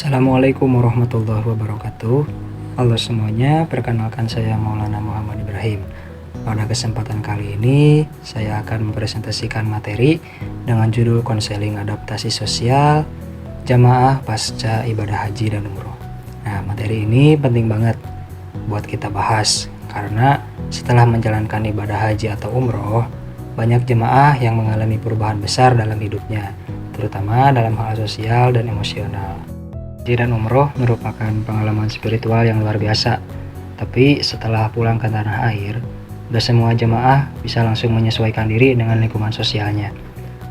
Assalamualaikum warahmatullahi wabarakatuh. Halo semuanya, perkenalkan saya Maulana Muhammad Ibrahim. Pada kesempatan kali ini, saya akan mempresentasikan materi dengan judul konseling adaptasi sosial jamaah pasca ibadah haji dan umroh. Nah, materi ini penting banget buat kita bahas karena setelah menjalankan ibadah haji atau umroh, banyak jemaah yang mengalami perubahan besar dalam hidupnya, terutama dalam hal sosial dan emosional. Haji dan umroh merupakan pengalaman spiritual yang luar biasa. Tapi setelah pulang ke tanah air, gak semua jemaah bisa langsung menyesuaikan diri dengan lingkungan sosialnya.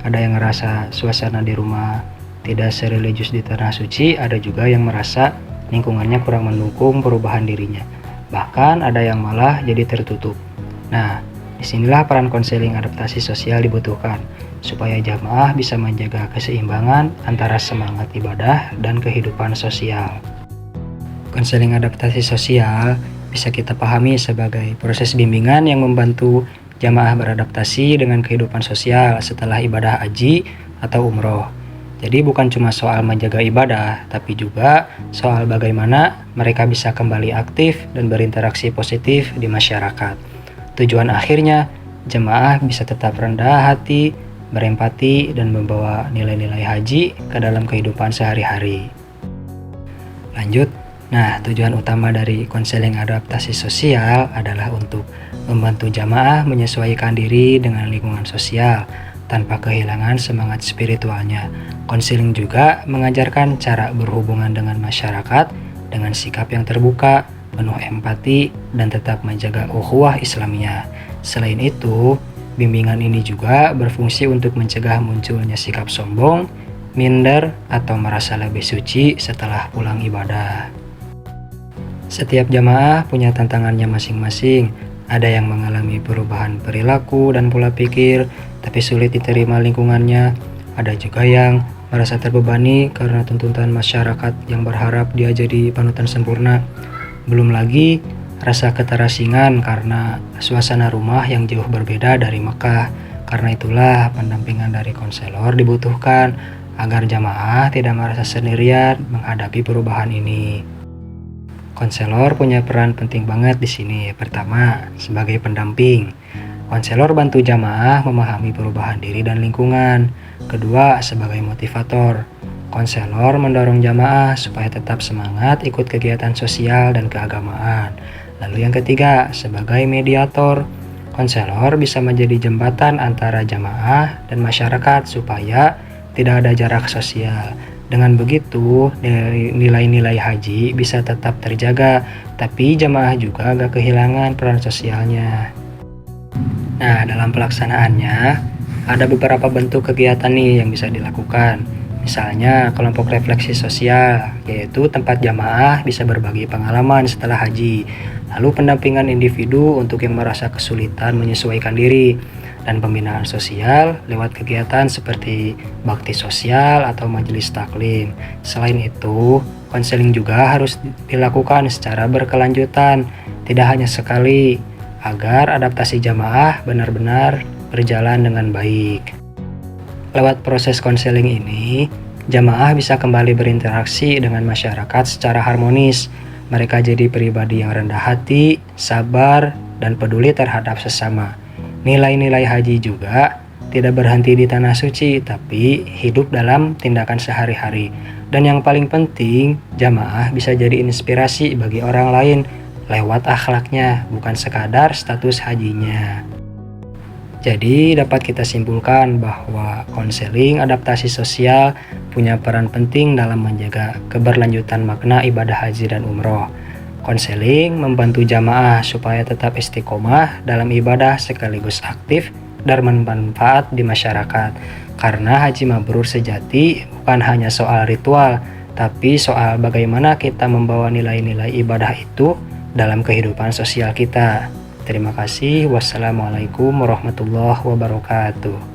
Ada yang ngerasa suasana di rumah tidak sereligius di tanah suci, ada juga yang merasa lingkungannya kurang mendukung perubahan dirinya. Bahkan ada yang malah jadi tertutup. Nah, disinilah peran konseling adaptasi sosial dibutuhkan, supaya jamaah bisa menjaga keseimbangan antara semangat ibadah dan kehidupan sosial. Konseling adaptasi sosial bisa kita pahami sebagai proses bimbingan yang membantu jamaah beradaptasi dengan kehidupan sosial setelah ibadah haji atau umroh. Jadi bukan cuma soal menjaga ibadah, tapi juga soal bagaimana mereka bisa kembali aktif dan berinteraksi positif di masyarakat. Tujuan akhirnya, jemaah bisa tetap rendah hati, berempati, dan membawa nilai-nilai haji ke dalam kehidupan sehari-hari. Lanjut, nah tujuan utama dari konseling adaptasi sosial adalah untuk membantu jamaah menyesuaikan diri dengan lingkungan sosial tanpa kehilangan semangat spiritualnya. Konseling juga mengajarkan cara berhubungan dengan masyarakat dengan sikap yang terbuka, penuh empati, dan tetap menjaga ukhuwah Islamiyah. Selain itu, bimbingan ini juga berfungsi untuk mencegah munculnya sikap sombong, minder, atau merasa lebih suci setelah pulang ibadah. Setiap jamaah punya tantangannya masing-masing. Ada yang mengalami perubahan perilaku dan pola pikir, tapi sulit diterima lingkungannya. Ada juga yang merasa terbebani karena tuntutan masyarakat yang berharap dia jadi panutan sempurna. Belum lagi rasa keterasingan karena suasana rumah yang jauh berbeda dari Mekah. Karena itulah pendampingan dari konselor dibutuhkan agar jamaah tidak merasa sendirian menghadapi perubahan ini. Konselor punya peran penting banget di sini. Pertama, sebagai pendamping. Konselor bantu jamaah memahami perubahan diri dan lingkungan. Kedua, sebagai motivator. Konselor mendorong jamaah supaya tetap semangat ikut kegiatan sosial dan keagamaan. Lalu yang ketiga, sebagai mediator, konselor bisa menjadi jembatan antara jamaah dan masyarakat supaya tidak ada jarak sosial. Dengan begitu, nilai-nilai haji bisa tetap terjaga, tapi jamaah juga gak kehilangan peran sosialnya. Nah, dalam pelaksanaannya, ada beberapa bentuk kegiatan nih yang bisa dilakukan. Misalnya kelompok refleksi sosial, yaitu tempat jamaah bisa berbagi pengalaman setelah haji. Lalu pendampingan individu untuk yang merasa kesulitan menyesuaikan diri. Dan pembinaan sosial lewat kegiatan seperti bakti sosial atau majelis taklim. Selain itu, konseling juga harus dilakukan secara berkelanjutan, tidak hanya sekali, agar adaptasi jamaah benar-benar berjalan dengan baik. Lewat proses konseling ini, jamaah bisa kembali berinteraksi dengan masyarakat secara harmonis. Mereka jadi pribadi yang rendah hati, sabar, dan peduli terhadap sesama. Nilai-nilai haji juga tidak berhenti di tanah suci, tapi hidup dalam tindakan sehari-hari. Dan yang paling penting, jamaah bisa jadi inspirasi bagi orang lain lewat akhlaknya, bukan sekadar status hajinya. Jadi dapat kita simpulkan bahwa konseling adaptasi sosial punya peran penting dalam menjaga keberlanjutan makna ibadah haji dan umroh. Konseling membantu jamaah supaya tetap istiqomah dalam ibadah sekaligus aktif dan bermanfaat di masyarakat. Karena haji mabrur sejati bukan hanya soal ritual, tapi soal bagaimana kita membawa nilai-nilai ibadah itu dalam kehidupan sosial kita. Terima kasih. Wassalamualaikum warahmatullahi wabarakatuh.